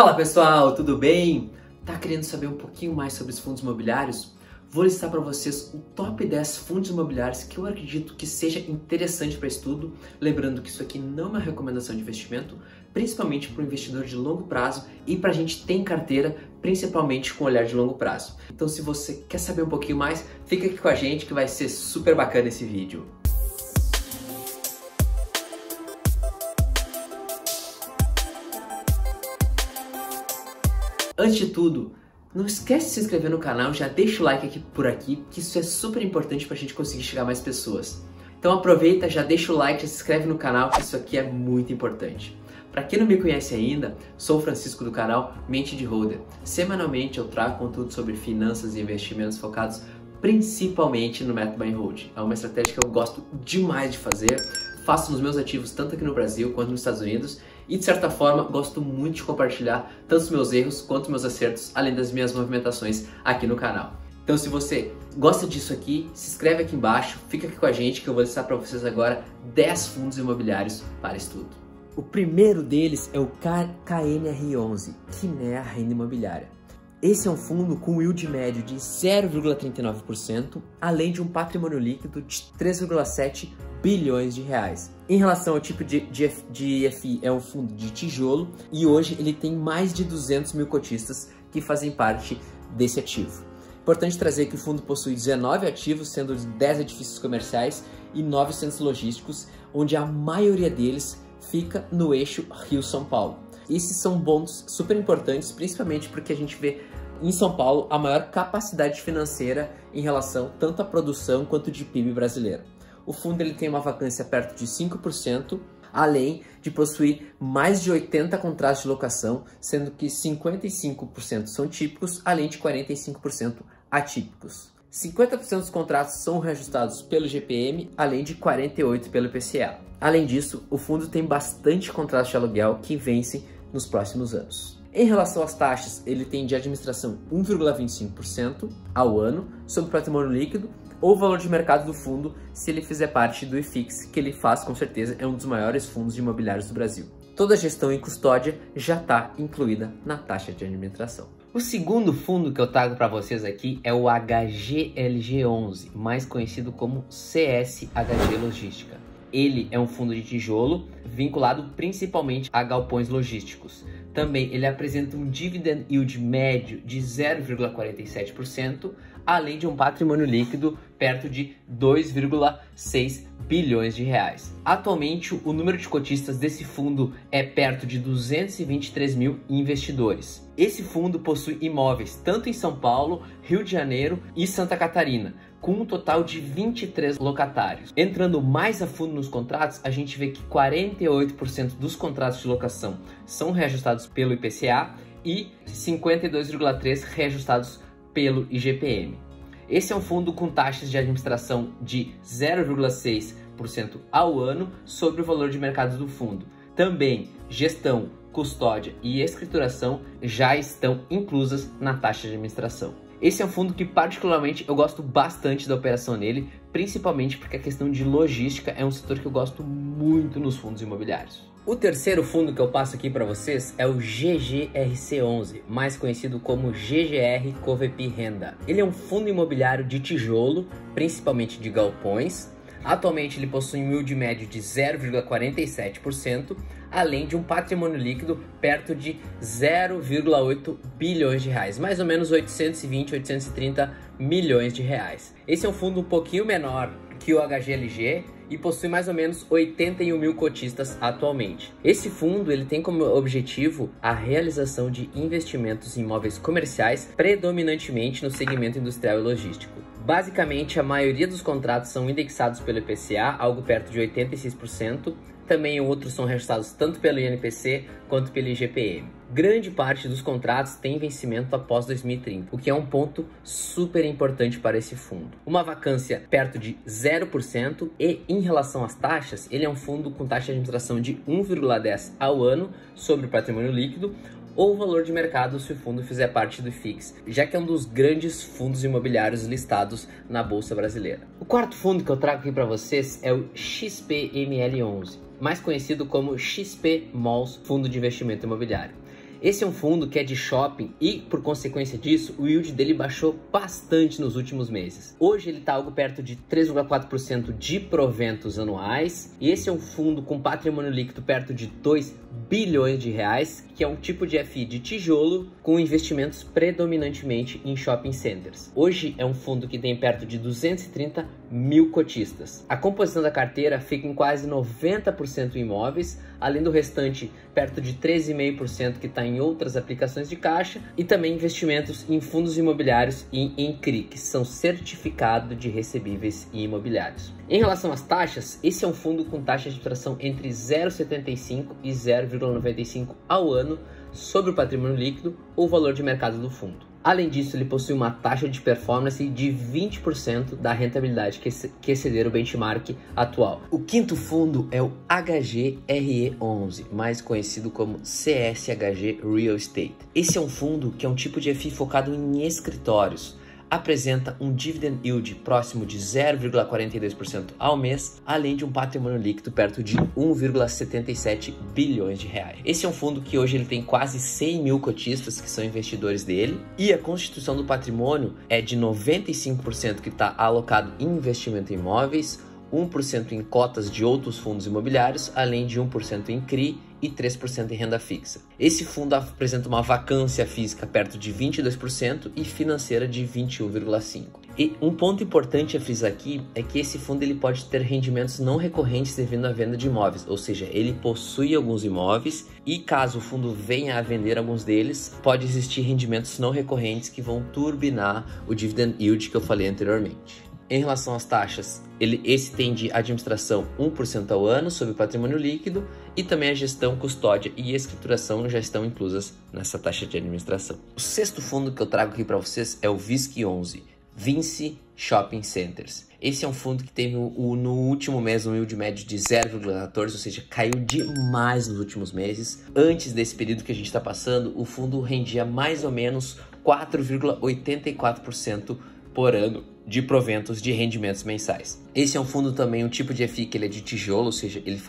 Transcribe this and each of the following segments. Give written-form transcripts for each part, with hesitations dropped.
Fala pessoal, tudo bem? Tá querendo saber um pouquinho mais sobre os fundos imobiliários? Vou listar para vocês o top 10 fundos imobiliários que eu acredito que seja interessante para estudo, lembrando que isso aqui não é uma recomendação de investimento, principalmente para o investidor de longo prazo e para a gente ter em carteira, principalmente com olhar de longo prazo. Então se você quer saber um pouquinho mais, fica aqui com a gente que vai ser super bacana esse vídeo. Antes de tudo, não esquece de se inscrever no canal, já deixa o like aqui por aqui, que isso é super importante para a gente conseguir chegar a mais pessoas. Então aproveita, já deixa o like, já se inscreve no canal, que isso aqui é muito importante. Para quem não me conhece ainda, sou o Francisco do canal Mente de Holder. Semanalmente eu trago conteúdo sobre finanças e investimentos focados principalmente no método Buy and Hold. É uma estratégia que eu gosto demais de fazer, faço nos meus ativos tanto aqui no Brasil quanto nos Estados Unidos e de certa forma gosto muito de compartilhar tanto os meus erros quanto os meus acertos, além das minhas movimentações aqui no canal. Então se você gosta disso aqui, se inscreve aqui embaixo, fica aqui com a gente que eu vou listar para vocês agora 10 fundos imobiliários para estudo. O primeiro deles é o KNR11, Kinea Renda Imobiliária. Esse é um fundo com yield médio de 0,39%, além de um patrimônio líquido de 3,7 bilhões de reais. Em relação ao tipo de FI, é um fundo de tijolo e hoje ele tem mais de 200 mil cotistas que fazem parte desse ativo. Importante trazer que o fundo possui 19 ativos, sendo 10 edifícios comerciais e 9 centros logísticos, onde a maioria deles fica no eixo Rio-São Paulo. Esses são pontos super importantes, principalmente porque a gente vê em São Paulo a maior capacidade financeira em relação tanto à produção quanto de PIB brasileiro. O fundo ele tem uma vacância perto de 5%, além de possuir mais de 80 contratos de locação, sendo que 55% são típicos, além de 45% atípicos. 50% dos contratos são reajustados pelo GPM, além de 48% pelo IPCA. Além disso, o fundo tem bastante contratos de aluguel que vencem nos próximos anos. Em relação às taxas, ele tem de administração 1,25% ao ano sobre o patrimônio líquido ou o valor de mercado do fundo se ele fizer parte do IFIX, que ele faz com certeza, é um dos maiores fundos imobiliários do Brasil. Toda a gestão e custódia já está incluída na taxa de administração. O segundo fundo que eu trago para vocês aqui é o HGLG11, mais conhecido como CSHG Logística. Ele é um fundo de tijolo vinculado principalmente a galpões logísticos. Também ele apresenta um dividend yield médio de 0,47%, além de um patrimônio líquido perto de 2,6 bilhões de reais. Atualmente, o número de cotistas desse fundo é perto de 223 mil investidores. Esse fundo possui imóveis tanto em São Paulo, Rio de Janeiro e Santa Catarina, com um total de 23 locatários. Entrando mais a fundo nos contratos, a gente vê que 48% dos contratos de locação são reajustados pelo IPCA e 52,3% reajustados pelo IGPM. Esse é um fundo com taxas de administração de 0,6% ao ano sobre o valor de mercado do fundo. Também gestão, custódia e escrituração já estão inclusas na taxa de administração. Esse é um fundo que particularmente eu gosto bastante da operação nele, principalmente porque a questão de logística é um setor que eu gosto muito nos fundos imobiliários. O terceiro fundo que eu passo aqui para vocês é o GGRC11, mais conhecido como GGR Covep Renda. Ele é um fundo imobiliário de tijolo, principalmente de galpões. Atualmente ele possui um yield médio de 0,47%, além de um patrimônio líquido perto de 0,8 bilhões de reais, mais ou menos 820, 830 milhões de reais. Esse é um fundo um pouquinho menor que o HGLG e possui mais ou menos 81 mil cotistas atualmente. Esse fundo ele tem como objetivo a realização de investimentos em imóveis comerciais, predominantemente no segmento industrial e logístico. Basicamente, a maioria dos contratos são indexados pelo IPCA, algo perto de 86%. Também outros são reajustados tanto pelo INPC quanto pelo IGPM. Grande parte dos contratos tem vencimento após 2030, o que é um ponto super importante para esse fundo. Uma vacância perto de 0% e, em relação às taxas, ele é um fundo com taxa de administração de 1,10% ao ano sobre o patrimônio líquido, ou o valor de mercado se o fundo fizer parte do IFIX, já que é um dos grandes fundos imobiliários listados na Bolsa Brasileira. O quarto fundo que eu trago aqui para vocês é o XPML11, mais conhecido como XP Malls Fundo de Investimento Imobiliário. Esse é um fundo que é de shopping e, por consequência disso, o yield dele baixou bastante nos últimos meses. Hoje ele está algo perto de 3,4% de proventos anuais, e esse é um fundo com patrimônio líquido perto de 2 bilhões de reais, que é um tipo de FI de tijolo com investimentos predominantemente em shopping centers. Hoje é um fundo que tem perto de 230 mil cotistas. A composição da carteira fica em quase 90% em imóveis, além do restante perto de 13,5% que está em outras aplicações de caixa, e também investimentos em fundos imobiliários e em CRI, que são certificados de recebíveis e imobiliários. Em relação às taxas, esse é um fundo com taxa de tração entre 0,75 e 0,95 ao ano sobre o patrimônio líquido ou valor de mercado do fundo. Além disso, ele possui uma taxa de performance de 20% da rentabilidade que exceder o benchmark atual. O quinto fundo é o HGRE11, mais conhecido como CSHG Real Estate. Esse é um fundo que é um tipo de FI focado em escritórios. Apresenta um dividend yield próximo de 0,42% ao mês, além de um patrimônio líquido perto de 1,77 bilhões de reais. Esse é um fundo que hoje ele tem quase 100 mil cotistas que são investidores dele, e a constituição do patrimônio é de 95% que está alocado em investimento em imóveis, 1% em cotas de outros fundos imobiliários, além de 1% em CRI e 3% em renda fixa. Esse fundo apresenta uma vacância física perto de 22% e financeira de 21,5%. E um ponto importante a frisar aqui é que esse fundo ele pode ter rendimentos não recorrentes devido à venda de imóveis, ou seja, ele possui alguns imóveis e caso o fundo venha a vender alguns deles, pode existir rendimentos não recorrentes que vão turbinar o dividend yield que eu falei anteriormente. Em relação às taxas, esse tem de administração 1% ao ano sobre o patrimônio líquido, e também a gestão, custódia e escrituração já estão inclusas nessa taxa de administração. O sexto fundo que eu trago aqui para vocês é o VISC11, Vinci Shopping Centers. Esse é um fundo que teve no último mês um yield médio de 0,14, ou seja, caiu demais nos últimos meses. Antes desse período que a gente está passando, o fundo rendia mais ou menos 4,84% por ano de proventos de rendimentos mensais. Esse é um fundo também, um tipo de FI que ele é de tijolo, ou seja, ele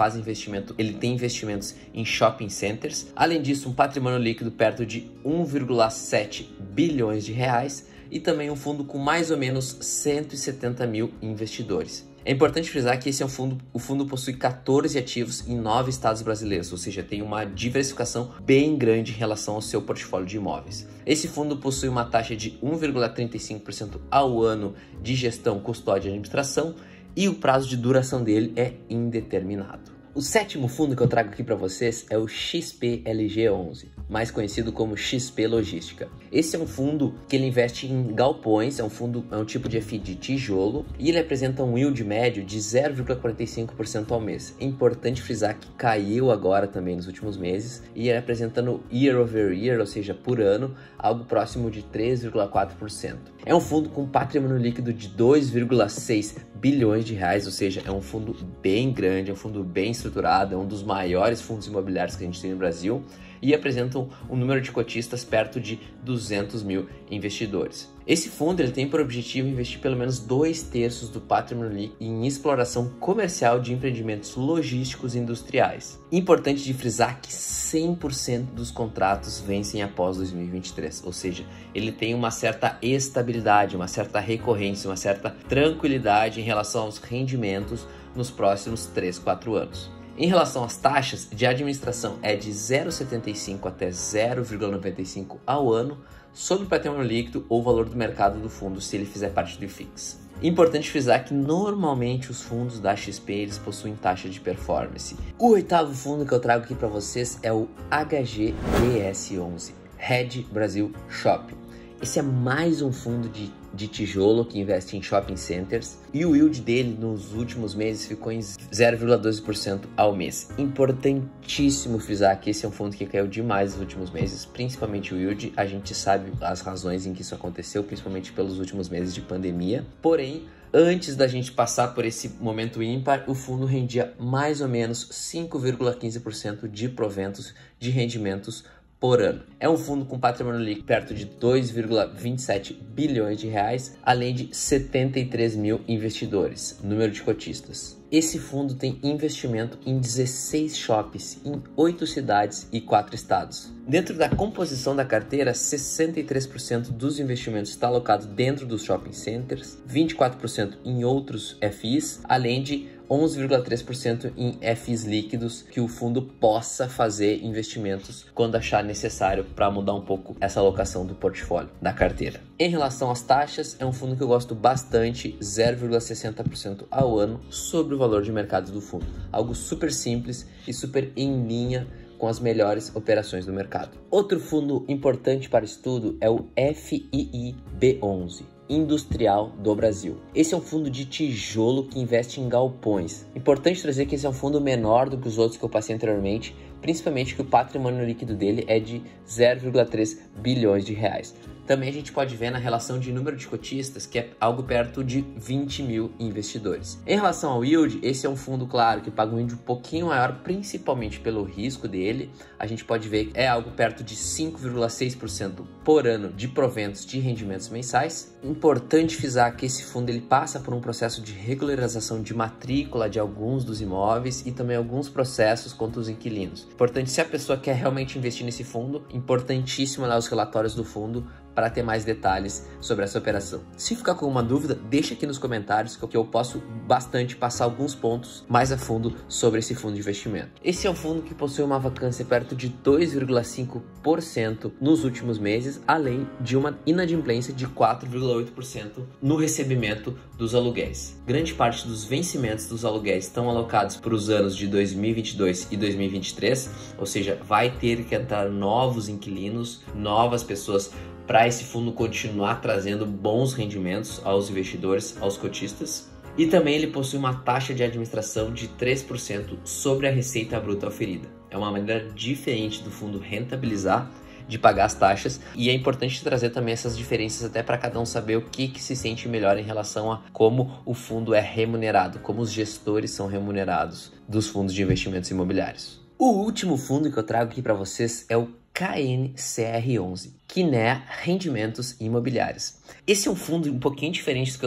tem investimentos em shopping centers. Além disso, um patrimônio líquido perto de 1,7 bilhões de reais e também um fundo com mais ou menos 170 mil investidores. É importante frisar que esse é o fundo possui 14 ativos em 9 estados brasileiros, ou seja, tem uma diversificação bem grande em relação ao seu portfólio de imóveis. Esse fundo possui uma taxa de 1,35% ao ano de gestão, custódia e administração, e o prazo de duração dele é indeterminado. O sétimo fundo que eu trago aqui para vocês é o XPLG11, mais conhecido como XP Logística. Esse é um fundo que ele investe em galpões, é um tipo de FI de tijolo, e ele apresenta um yield médio de 0,45% ao mês. É importante frisar que caiu agora também nos últimos meses, e ele apresentando year over year, ou seja, por ano, algo próximo de 3,4%. É um fundo com patrimônio líquido de 2,6 bilhões de reais, ou seja, é um fundo bem grande, é um fundo bem estruturado, é um dos maiores fundos imobiliários que a gente tem no Brasil, e apresentam um número de cotistas perto de 200 mil investidores. Esse fundo ele tem por objetivo investir pelo menos 2/3 do patrimônio líquido em exploração comercial de empreendimentos logísticos e industriais. Importante de frisar que 100% dos contratos vencem após 2023, ou seja, ele tem uma certa estabilidade, uma certa recorrência, uma certa tranquilidade em relação aos rendimentos nos próximos 3-4 anos. Em relação às taxas de administração, é de 0,75 até 0,95 ao ano sobre o patrimônio líquido ou valor do mercado do fundo, se ele fizer parte do IFIX. Importante frisar que normalmente os fundos da XP eles possuem taxa de performance. O oitavo fundo que eu trago aqui para vocês é o HGBS11, Red Brasil Shopping. Esse é mais um fundo de tijolo que investe em shopping centers, e o yield dele nos últimos meses ficou em 0,12% ao mês. Importantíssimo frisar que esse é um fundo que caiu demais nos últimos meses, principalmente o yield. A gente sabe as razões em que isso aconteceu, principalmente pelos últimos meses de pandemia. Porém, antes da gente passar por esse momento ímpar, o fundo rendia mais ou menos 5,15% de proventos de rendimentos por ano. É um fundo com patrimônio líquido perto de 2,27 bilhões de reais, além de 73 mil investidores, número de cotistas. esse fundo tem investimento em 16 shoppings, em 8 cidades e 4 estados. Dentro da composição da carteira, 63% dos investimentos está alocado dentro dos shopping centers, 24% em outros FIs, além de 11,3% em FIs líquidos que o fundo possa fazer investimentos quando achar necessário para mudar um pouco essa alocação do portfólio, da carteira. Em relação às taxas, é um fundo que eu gosto bastante, 0,60% ao ano sobre o valor de mercado do fundo. Algo super simples e super em linha com as melhores operações do mercado. Outro fundo importante para estudo é o FIIB11. Industrial do Brasil. Esse é um fundo de tijolo que investe em galpões. Importante trazer que esse é um fundo menor do que os outros que eu passei anteriormente, principalmente que o patrimônio líquido dele é de 0,3 bilhões de reais. Também a gente pode ver na relação de número de cotistas, que é algo perto de 20 mil investidores. Em relação ao yield, esse é um fundo, claro, que paga um yield um pouquinho maior, principalmente pelo risco dele. A gente pode ver que é algo perto de 5,6% por ano de proventos de rendimentos mensais. Importante frisar que esse fundo ele passa por um processo de regularização de matrícula de alguns dos imóveis e também alguns processos contra os inquilinos. Importante, se a pessoa quer realmente investir nesse fundo, importantíssimo olhar os relatórios do fundo para ter mais detalhes sobre essa operação. Se ficar com alguma dúvida, deixa aqui nos comentários que eu posso bastante passar alguns pontos mais a fundo sobre esse fundo de investimento. Esse é um fundo que possui uma vacância perto de 2,5% nos últimos meses, além de uma inadimplência de 4,8% no recebimento dos aluguéis. Grande parte dos vencimentos dos aluguéis estão alocados para os anos de 2022 e 2023, ou seja, vai ter que entrar novos inquilinos, novas pessoas para esse fundo continuar trazendo bons rendimentos aos investidores, aos cotistas. E também ele possui uma taxa de administração de 3% sobre a receita bruta oferida. É uma maneira diferente do fundo rentabilizar, de pagar as taxas, e é importante trazer também essas diferenças até para cada um saber o que se sente melhor em relação a como o fundo é remunerado, como os gestores são remunerados dos fundos de investimentos imobiliários. O último fundo que eu trago aqui para vocês é o KNCR11, Kinea Rendimentos Imobiliários. Esse é um fundo um pouquinho diferente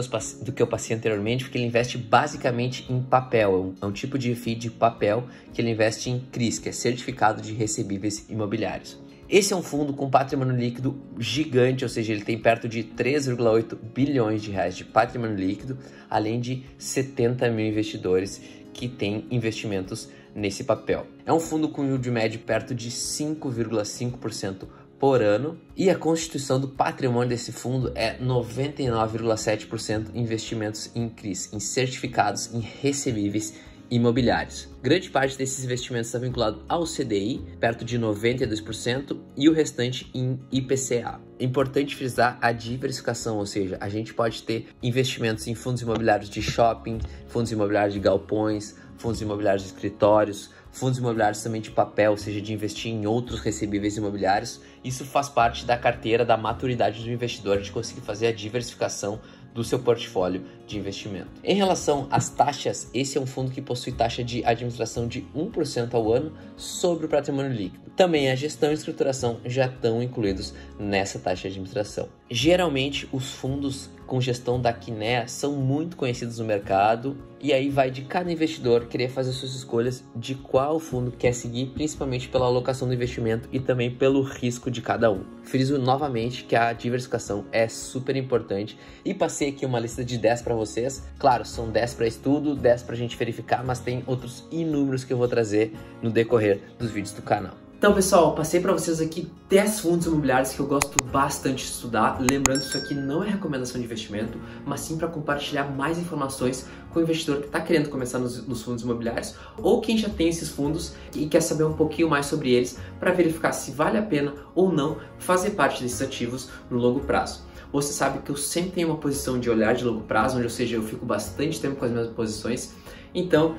do que eu passei anteriormente, porque ele investe basicamente em papel. É um tipo de FII de papel que ele investe em CRIs, que é Certificado de Recebíveis Imobiliários. Esse é um fundo com patrimônio líquido gigante, ou seja, ele tem perto de 3,8 bilhões de reais de patrimônio líquido, além de 70 mil investidores que têm investimentos nesse papel. É um fundo com yield médio perto de 5,5% por ano, e a constituição do patrimônio desse fundo é 99,7% investimentos em CRIs, em certificados em recebíveis imobiliários. Grande parte desses investimentos está vinculado ao CDI, perto de 92%, e o restante em IPCA. É importante frisar a diversificação, ou seja, a gente pode ter investimentos em fundos imobiliários de shopping, fundos imobiliários de galpões, fundos imobiliários de escritórios, fundos imobiliários também de papel, ou seja, de investir em outros recebíveis imobiliários. Isso faz parte da carteira, da maturidade do investidor, de conseguir fazer a diversificação do seu portfólio de investimento. Em relação às taxas, esse é um fundo que possui taxa de administração de 1% ao ano sobre o patrimônio líquido. Também a gestão e escrituração já estão incluídos nessa taxa de administração. Geralmente, os fundos com gestão da Kinea são muito conhecidos no mercado, e aí vai de cada investidor querer fazer suas escolhas de qual fundo quer seguir, principalmente pela alocação do investimento e também pelo risco de cada um. Friso novamente que a diversificação é super importante, e passei aqui uma lista de 10 para vocês. Claro, são 10 para estudo, 10 para a gente verificar, mas tem outros inúmeros que eu vou trazer no decorrer dos vídeos do canal. Então, pessoal, passei para vocês aqui 10 fundos imobiliários que eu gosto bastante de estudar. Lembrando que isso aqui não é recomendação de investimento, mas sim para compartilhar mais informações com o investidor que está querendo começar nos fundos imobiliários, ou quem já tem esses fundos e quer saber um pouquinho mais sobre eles para verificar se vale a pena ou não fazer parte desses ativos no longo prazo. Você sabe que eu sempre tenho uma posição de olhar de longo prazo, onde, ou seja, eu fico bastante tempo com as minhas posições. Então,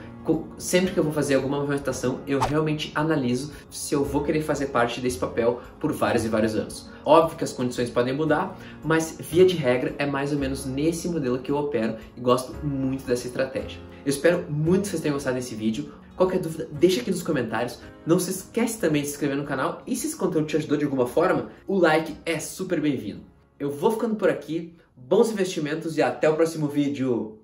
sempre que eu vou fazer alguma movimentação, eu realmente analiso se eu vou querer fazer parte desse papel por vários e vários anos. Óbvio que as condições podem mudar, mas via de regra é mais ou menos nesse modelo que eu opero e gosto muito dessa estratégia. Eu espero muito que vocês tenham gostado desse vídeo. Qualquer dúvida, deixa aqui nos comentários. Não se esquece também de se inscrever no canal, e se esse conteúdo te ajudou de alguma forma, o like é super bem-vindo. Eu vou ficando por aqui, bons investimentos e até o próximo vídeo!